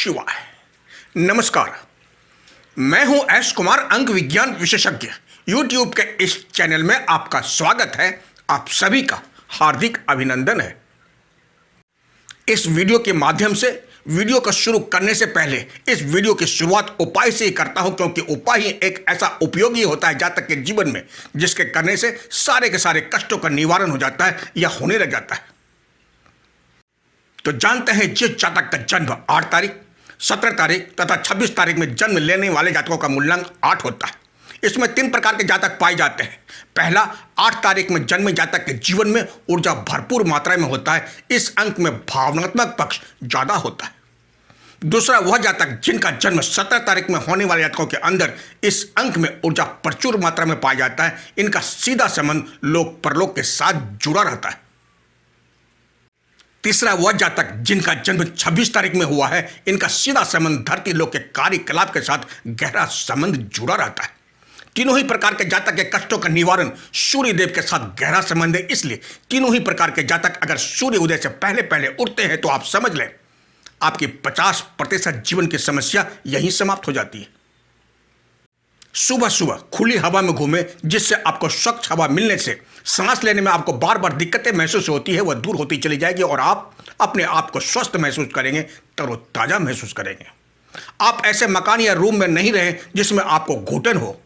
शिवाय। नमस्कार, मैं हूं एस कुमार, अंक विज्ञान विशेषज्ञ। यूट्यूब के इस चैनल में आपका स्वागत है। आप सभी का हार्दिक अभिनंदन है। इस वीडियो के माध्यम से वीडियो को शुरू करने से पहले इस वीडियो की शुरुआत उपाय से ही करता हूं, क्योंकि उपाय ही एक ऐसा उपयोगी होता है जातक के जीवन में, जिसके करने से सारे के सारे कष्टों का निवारण हो जाता है या होने लग जाता है। तो जानते हैं, जिस जातक का जन्म 8 तारीख, 17 तारीख तथा 26 तारीख में जन्म लेने वाले जातकों का मूल्यांक 8 होता है। इसमें 3 प्रकार के जातक पाए जाते हैं। पहला, 8 तारीख में जन्मे जातक के जीवन में ऊर्जा भरपूर मात्रा में होता है। इस अंक में भावनात्मक पक्ष ज्यादा होता है। दूसरा, वह जातक जिनका जन्म 17 तारीख में होने वाले जातकों के अंदर इस अंक में ऊर्जा प्रचुर मात्रा में पाया जाता है। इनका सीधा संबंध लोक परलोक के साथ जुड़ा रहता है। तीसरा, वह जातक जिनका जन्म 26 तारीख में हुआ है, इनका सीधा संबंध धरती लोक के कार्यकलाप के साथ गहरा संबंध जुड़ा रहता है। तीनों ही प्रकार के जातक के कष्टों का निवारण सूर्य देव के साथ गहरा संबंध है। इसलिए तीनों ही प्रकार के जातक अगर सूर्य उदय से पहले पहले उठते हैं तो आप समझ लें, आपकी 50% जीवन की समस्या यहीं समाप्त हो जाती है। सुबह सुबह खुली हवा में घूमें, जिससे आपको स्वच्छ हवा मिलने से सांस लेने में आपको बार बार दिक्कतें महसूस होती है, वह दूर होती चली जाएगी और आप अपने आप को स्वस्थ महसूस करेंगे, तरोताजा महसूस करेंगे। आप ऐसे मकान या रूम में नहीं रहें जिसमें आपको घुटन हो।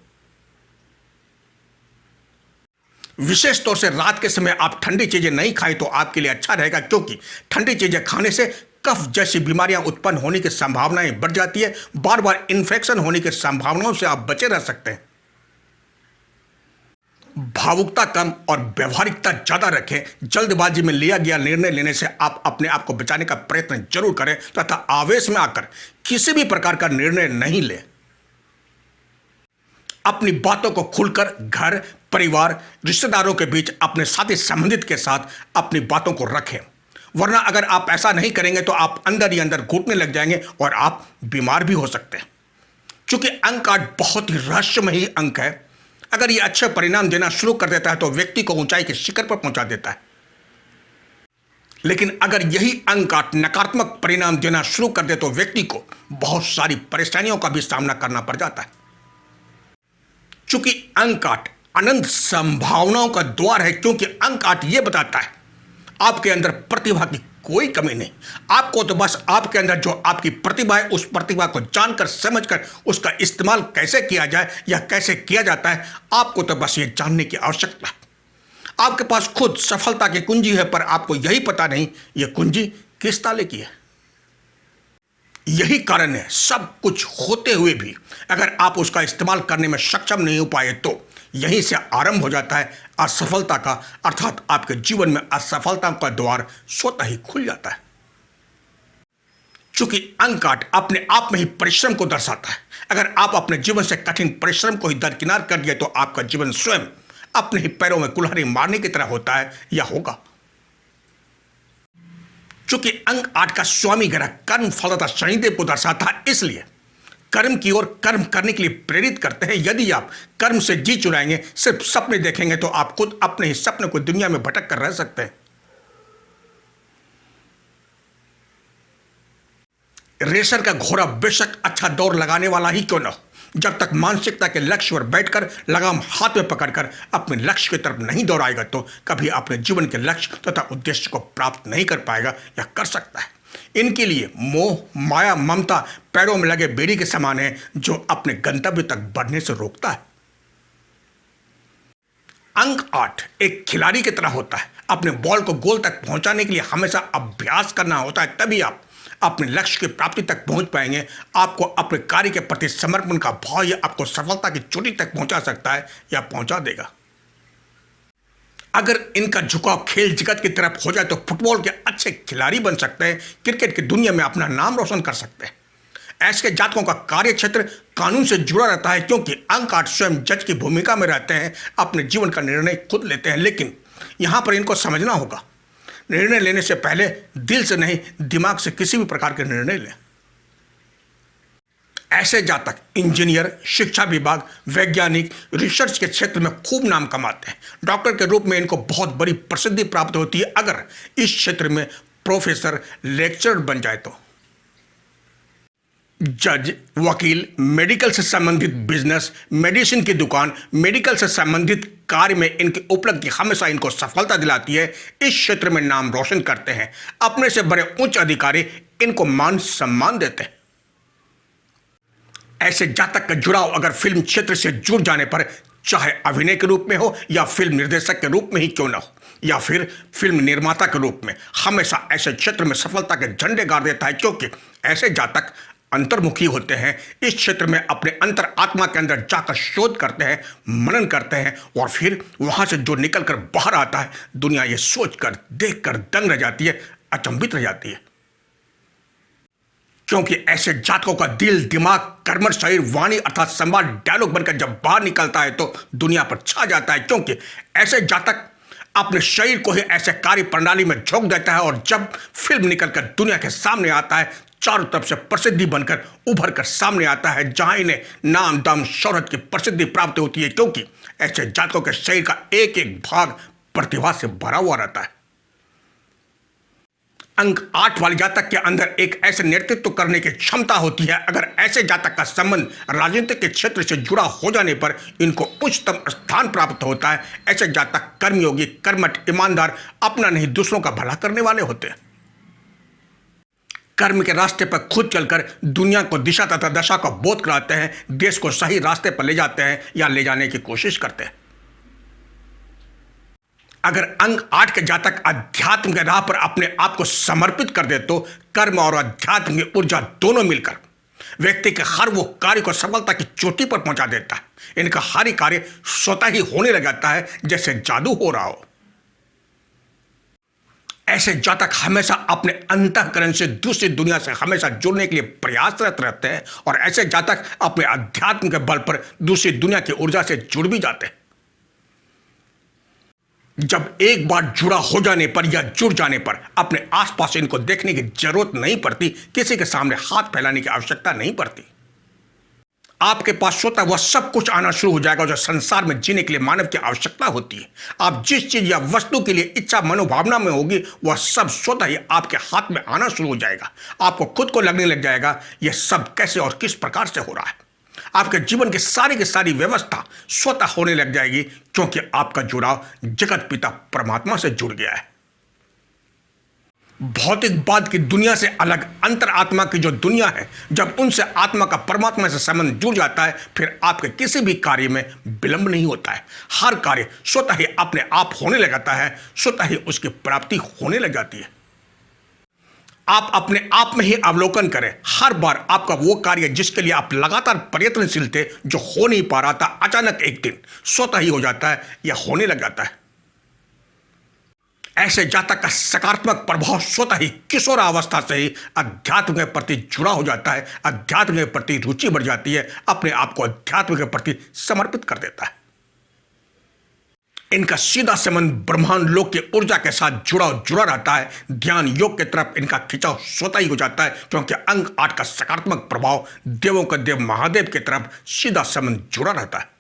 विशेष तौर से रात के समय आप ठंडी चीजें नहीं खाएं तो आपके लिए अच्छा रहेगा, क्योंकि ठंडी चीजें खाने से कफ जैसी बीमारियां उत्पन्न होने की संभावनाएं बढ़ जाती है। बार बार इन्फेक्शन होने की संभावनाओं से आप बचे रह सकते हैं। भावुकता कम और व्यवहारिकता ज्यादा रखें। जल्दबाजी में लिया गया निर्णय लेने से आप अपने आप को बचाने का प्रयत्न जरूर करें तथा आवेश में आकर किसी भी प्रकार का निर्णय नहीं लें। अपनी बातों को खुलकर घर, परिवार, रिश्तेदारों के बीच, अपने साथी संबंधित के साथ अपनी बातों को रखें, वरना अगर आप ऐसा नहीं करेंगे तो आप अंदर ही अंदर घुटने लग जाएंगे और आप बीमार भी हो सकते हैं। क्योंकि अंक 8 बहुत ही रहस्यमयी अंक है। अगर ये अच्छे परिणाम देना शुरू कर देता है तो व्यक्ति को ऊंचाई के शिखर पर पहुंचा देता है। लेकिन अगर यही अंक 8 नकारात्मक परिणाम देना शुरू कर दे तो व्यक्ति को बहुत सारी परेशानियों का भी सामना करना पड़ जाता है। चूंकि अंक 8 अनंत संभावनाओं का द्वार है, क्योंकि अंक 8 ये बताता है आपके अंदर प्रतिभा की कोई कमी नहीं। आपको तो बस आपके अंदर जो आपकी प्रतिभा है, उस प्रतिभा को जानकर समझकर उसका इस्तेमाल कैसे किया जाए या कैसे किया जाता है, आपको तो बस ये जानने की आवश्यकता है। आपके पास खुद सफलता की कुंजी है, पर आपको यही पता नहीं ये कुंजी किस ताले की है। यही कारण है, सब कुछ होते हुए भी अगर आप उसका इस्तेमाल करने में सक्षम नहीं हो पाए तो यहीं से आरंभ हो जाता है असफलता का, अर्थात आपके जीवन में असफलता का द्वार स्वतः ही खुल जाता है। चूंकि अंक 8 अपने आप में ही परिश्रम को दर्शाता है। अगर आप अपने जीवन से कठिन परिश्रम को ही दरकिनार कर दिए तो आपका जीवन स्वयं अपने ही पैरों में कुल्हाड़ी मारने की तरह होता है या होगा। चूंकि अंक 8 का स्वामी ग्रह कर्म फल तथा शनिदेव को दर्शाता है, इसलिए कर्म की ओर कर्म करने के लिए प्रेरित करते हैं। यदि आप कर्म से जी चुराएंगे, सिर्फ सपने देखेंगे, तो आप खुद अपने ही सपने को दुनिया में भटक कर रह सकते हैं। रेसर का घोड़ा बेशक अच्छा दौड़ लगाने वाला ही क्यों न हो, जब तक मानसिकता के लक्ष्य पर बैठकर लगाम हाथ में पकड़कर अपने लक्ष्य की तरफ नहीं दौड़ाएगा तो कभी अपने जीवन के लक्ष्य तथा उद्देश्य को प्राप्त नहीं कर पाएगा या कर सकता है। इनके लिए मोह, माया, ममता पैरों में लगे बेड़ी के समान है, जो अपने गंतव्य तक बढ़ने से रोकता है। अंक 8 एक खिलाड़ी की तरह होता है। अपने बॉल को गोल तक पहुंचाने के लिए हमेशा अभ्यास करना होता है, तभी आप अपने लक्ष्य की प्राप्ति तक पहुंच पाएंगे। आपको अपने कार्य के प्रति समर्पण का भाव ये आपको सफलता की चोटी तक पहुंचा सकता है या पहुंचा देगा। अगर इनका झुकाव खेल जगत की तरफ हो जाए तो फुटबॉल के अच्छे खिलाड़ी बन सकते हैं, क्रिकेट की दुनिया में अपना नाम रोशन कर सकते हैं। ऐसे जातकों का कार्य क्षेत्र कानून से जुड़ा रहता है, क्योंकि अंक 8 स्वयं जज की भूमिका में रहते हैं, अपने जीवन का निर्णय खुद लेते हैं। लेकिन यहां पर इनको समझना होगा, निर्णय लेने से पहले दिल से नहीं, दिमाग से किसी भी प्रकार के निर्णय लें। ऐसे जातक इंजीनियर, शिक्षा विभाग, वैज्ञानिक, रिसर्च के क्षेत्र में खूब नाम कमाते हैं। डॉक्टर के रूप में इनको बहुत बड़ी प्रसिद्धि प्राप्त होती है अगर इस क्षेत्र में प्रोफेसर, लेक्चरर बन जाए तो। जज, वकील, मेडिकल से संबंधित बिजनेस, मेडिसिन की दुकान, मेडिकल से संबंधित कार्य में इनकी उपलब्धि हमेशा इनको सफलता दिलाती है। इस क्षेत्र में नाम रोशन करते हैं। अपने से बड़े उच्च अधिकारी इनको मान सम्मान देते हैं। ऐसे जातक का जुड़ाव अगर फिल्म क्षेत्र से जुड़ जाने पर, चाहे अभिनय के रूप में हो या फिल्म निर्देशक के रूप में ही क्यों ना हो, या फिर फिल्म निर्माता के रूप में, हमेशा ऐसे क्षेत्र में सफलता के झंडे गाड़ देता है, क्योंकि ऐसे जातक अंतर्मुखी होते हैं। इस क्षेत्र में अपने अंतर आत्मा के अंदर जाकर शोध करते हैं, मनन करते हैं, और फिर वहां से जो निकलकर बाहर आता है, दुनिया ये सोचकर, देखकर दंग रह जाती है, अचंभित रह जाती है। क्योंकि ऐसे जातकों का दिल, दिमाग, कर्मठ शरीर, वाणी अर्थात संवाद, डायलॉग बनकर जब बाहर निकलता है तो दुनिया पर छा जाता है। क्योंकि ऐसे जातक अपने शरीर को ही ऐसे कार्य प्रणाली में झोंक देता है, और जब फिल्म निकलकर दुनिया के सामने आता है, चारों तरफ से प्रसिद्धि बनकर उभर कर सामने आता है, जहां इन्हें नाम, दाम, शोहरत की प्रसिद्धि प्राप्त होती है। क्योंकि ऐसे जातकों के शरीर का एक एक भाग प्रतिभा से भरा हुआ रहता है। अंक 8 वाले जातक के अंदर एक ऐसे नेतृत्व करने की क्षमता होती है। अगर ऐसे जातक का संबंध राजनीतिक के क्षेत्र से जुड़ा हो जाने पर इनको उच्चतम स्थान प्राप्त होता है। ऐसे जातक कर्मयोगी, कर्मठ, ईमानदार, अपना नहीं दूसरों का भला करने वाले होते हैं। कर्म के रास्ते पर खुद चलकर दुनिया को दिशा तथा दशा का बोध कराते हैं, देश को सही रास्ते पर ले जाते हैं या ले जाने की कोशिश करते हैं। अगर अंक 8 के जातक अध्यात्म के राह पर अपने आप को समर्पित कर दे तो कर्म और अध्यात्म की ऊर्जा दोनों मिलकर व्यक्ति के हर वो कार्य को सफलता की चोटी पर पहुंचा देता है। इनका हर कार्य स्वतः ही होने लग जाता है, जैसे जादू हो रहा हो। ऐसे जातक हमेशा अपने अंतःकरण से दूसरी दुनिया से हमेशा जुड़ने के लिए प्रयासरत रहते हैं, और ऐसे जातक अपने अध्यात्म के बल पर दूसरी दुनिया की ऊर्जा से जुड़ भी जाते हैं। जब एक बार जुड़ा हो जाने पर या जुड़ जाने पर अपने आसपास इनको देखने की जरूरत नहीं पड़ती, किसी के सामने हाथ फैलाने की आवश्यकता नहीं पड़ती। आपके पास स्वतः वह सब कुछ आना शुरू हो जाएगा जो संसार में जीने के लिए मानव की आवश्यकता होती है। आप जिस चीज या वस्तु के लिए इच्छा मनोभावना में होगी, वह सब स्वतः ही आपके हाथ में आना शुरू हो जाएगा। आपको खुद को लगने लग जाएगा यह सब कैसे और किस प्रकार से हो रहा है। आपके जीवन की सारी व्यवस्था स्वतः होने लग जाएगी, क्योंकि आपका जुड़ाव जगत पिता परमात्मा से जुड़ गया है। भौतिकवाद की दुनिया से अलग अंतर आत्मा की जो दुनिया है, जब उनसे आत्मा का परमात्मा से संबंध जुड़ जाता है, फिर आपके किसी भी कार्य में विलंब नहीं होता है। हर कार्य स्वतः ही अपने आप होने लगता है, स्वतः ही उसकी प्राप्ति होने लग जाती है। आप अपने आप में ही अवलोकन करें। हर बार आपका वो कार्य जिसके लिए आप लगातार प्रयत्नशील थे, जो हो नहीं पा रहा था, अचानक एक दिन स्वतः ही हो जाता है या होने लग जाता है। ऐसे जातक का सकारात्मक प्रभाव स्वतः ही किशोरावस्था से ही अध्यात्म के प्रति जुड़ा हो जाता है, अध्यात्म के प्रति रुचि बढ़ जाती है, अपने आप को अध्यात्म के प्रति समर्पित कर देता है। इनका सीधा संबंध ब्रह्मांड लोक की ऊर्जा के साथ जुड़ा रहता है। ध्यान योग की तरफ इनका खिंचाव स्वतः ही हो जाता है, क्योंकि अंक 8 का सकारात्मक प्रभाव देवों के देव महादेव की तरफ सीधा संबंध जुड़ा रहता है।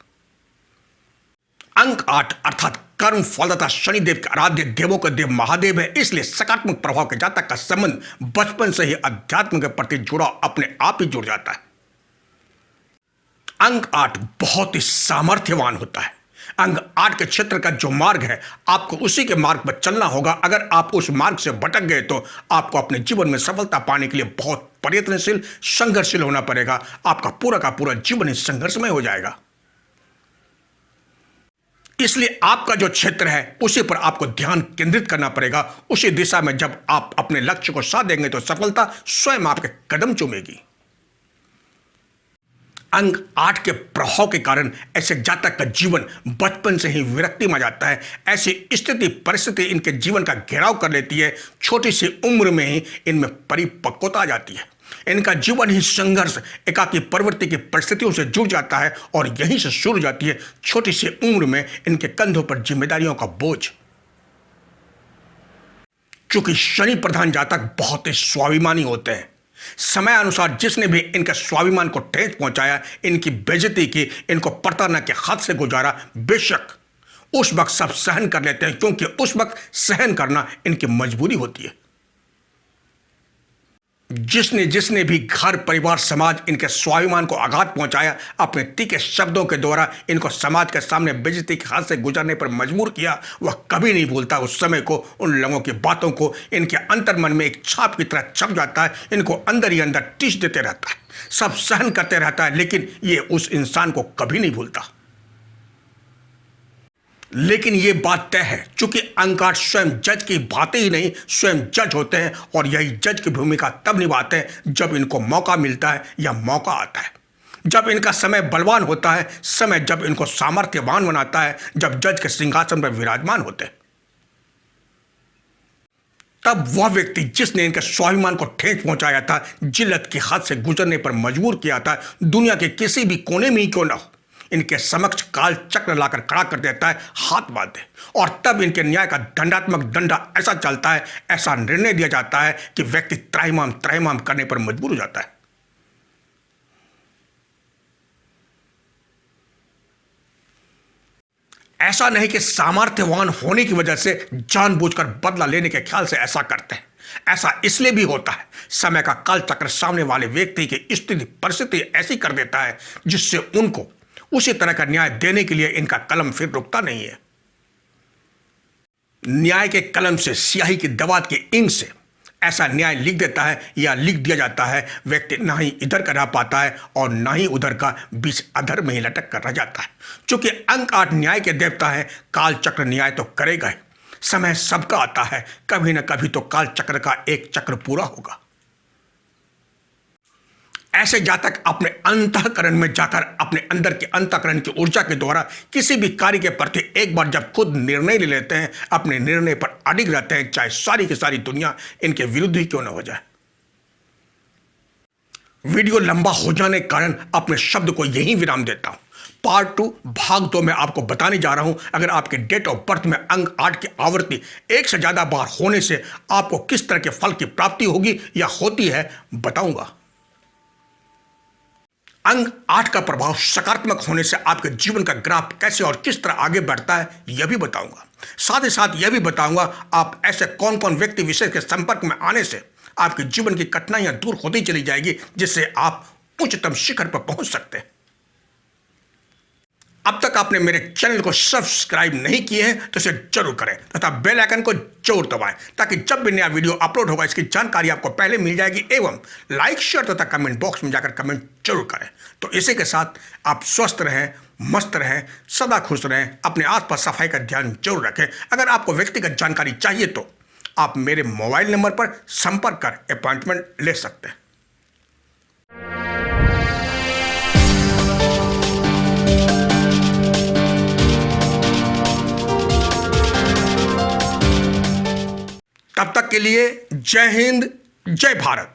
अंक 8 अर्थात कर्म फलदाता शनिदेव के आराध्य देवों के देव महादेव है, इसलिए सकारात्मक प्रभाव के जातक का संबंध बचपन से ही अध्यात्म के प्रति जुड़ाव अपने आप ही जुड़ जाता है। अंक 8 बहुत ही सामर्थ्यवान होता है। अंक 8 के क्षेत्र का जो मार्ग है, आपको उसी के मार्ग पर चलना होगा। अगर आप उस मार्ग से भटक गए तो आपको अपने जीवन में सफलता पाने के लिए बहुत प्रयत्नशील, संघर्षशील होना पड़ेगा। आपका पूरा का पूरा जीवन ही संघर्षमय हो जाएगा। इसलिए आपका जो क्षेत्र है, उसी पर आपको ध्यान केंद्रित करना पड़ेगा। उसी दिशा में जब आप अपने लक्ष्य को साध देंगे तो सफलता स्वयं आपके कदम चूमेगी। अंक 8 के प्रभाव के कारण ऐसे जातक का जीवन बचपन से ही विरक्ति में जाता है। ऐसी स्थिति परिस्थिति इनके जीवन का घेराव कर लेती है। छोटी सी उम्र में ही इनमें परिपक्वता आ जाती है। इनका जीवन ही संघर्ष, एकाकी प्रवृत्ति की परिस्थितियों से जुड़ जाता है, और यहीं से शुरू हो जाती है छोटी सी उम्र में इनके कंधों पर जिम्मेदारियों का बोझ। क्योंकि शनि प्रधान जातक बहुत ही स्वाभिमानी होते हैं। समय अनुसार जिसने भी इनके स्वाभिमान को ठेस पहुंचाया, इनकी बेइज्जती की, इनको प्रताड़ना के हाथ से गुजारा, बेशक उस वक्त सब सहन कर लेते हैं, क्योंकि उस वक्त सहन करना इनकी मजबूरी होती है। जिसने जिसने भी घर परिवार समाज इनके स्वाभिमान को आघात पहुंचाया, अपने तीखे शब्दों के द्वारा इनको समाज के सामने बेइज्जती के हाथ से गुजरने पर मजबूर किया, वह कभी नहीं भूलता उस समय को, उन लोगों की बातों को। इनके अंतर्मन में एक छाप की तरह छप जाता है, इनको अंदर ही अंदर टीस देते रहता है, सब सहन करते रहता है, लेकिन ये उस इंसान को कभी नहीं भूलता। लेकिन ये बात तय है, चूंकि अहंकार स्वयं जज की बातें ही नहीं, स्वयं जज होते हैं, और यही जज की भूमिका तब निभाते हैं जब इनको मौका मिलता है या मौका आता है, जब इनका समय बलवान होता है, समय जब इनको सामर्थ्यवान बनाता है, जब जज के सिंहासन पर विराजमान होते हैं। तब वह व्यक्ति जिसने इनके स्वाभिमान को ठेस पहुंचाया था, जिल्लत की हद से गुजरने पर मजबूर किया था, दुनिया के किसी भी कोने में ही क्यों न हो, इनके समक्ष काल चक्र लाकर खड़ा कर देता है, हाथ बांधे, और तब इनके न्याय का दंडात्मक डंडा ऐसा चलता है, ऐसा निर्णय दिया जाता है कि व्यक्ति त्राहिमाम करने पर मजबूर हो जाता है। ऐसा नहीं कि सामर्थ्यवान होने की वजह से जानबूझकर बदला लेने के ख्याल से ऐसा करते हैं, ऐसा इसलिए भी होता है समय का काल चक्र सामने वाले व्यक्ति की स्थिति परिस्थिति ऐसी कर देता है जिससे उनको उसी तरह का न्याय देने के लिए इनका कलम फिर रुकता नहीं है। न्याय के कलम से, स्याही की दवात की इंक से ऐसा न्याय लिख देता है या लिख दिया जाता है, व्यक्ति ना ही इधर का रह पाता है और ना ही उधर का, बीच अधर में ही लटक कर रह जाता है। चूंकि अंक 8 न्याय के देवता है, काल चक्र न्याय तो करेगा ही। समय सबका आता है, कभी ना कभी तो काल चक्र का एक चक्र पूरा होगा। ऐसे जातक अपने अंतःकरण में जाकर अपने अंदर के अंतःकरण की ऊर्जा के द्वारा किसी भी कार्य के प्रति एक बार जब खुद निर्णय ले लेते हैं, अपने निर्णय पर अडिग रहते हैं, चाहे सारी की सारी दुनिया इनके विरुद्ध ही क्यों न हो जाए। वीडियो लंबा हो जाने के कारण अपने शब्द को यहीं विराम देता हूं। पार्ट 2 भाग 2 में आपको बताने जा रहा हूं, अगर आपके डेट ऑफ बर्थ में अंक 8 की आवृत्ति एक से ज्यादा बार होने से आपको किस तरह के फल की प्राप्ति होगी या होती है, बताऊंगा। अंक 8 का प्रभाव सकारात्मक होने से आपके जीवन का ग्राफ कैसे और किस तरह आगे बढ़ता है, यह भी बताऊंगा। साथ ही साथ यह भी बताऊंगा आप ऐसे कौन कौन व्यक्ति विशेष के संपर्क में आने से आपके जीवन की कठिनाइयां दूर होती चली जाएगी, जिससे आप उच्चतम शिखर पर पहुंच सकते हैं। अब तक आपने मेरे चैनल को सब्सक्राइब नहीं किए हैं तो इसे जरूर करें तथा बेल आइकन को जरूर दबाएं, ताकि जब भी नया वीडियो अपलोड होगा इसकी जानकारी आपको पहले मिल जाएगी। एवं लाइक शेयर तथा कमेंट बॉक्स में जाकर कमेंट जरूर करें। तो इसी के साथ आप स्वस्थ रहें, मस्त रहें, सदा खुश रहें, अपने आसपास सफाई का ध्यान जरूर रखें। अगर आपको व्यक्तिगत जानकारी चाहिए तो आप मेरे मोबाइल नंबर पर संपर्क कर अपॉइंटमेंट ले सकते हैं। तब तक के लिए जय हिंद, जय भारत।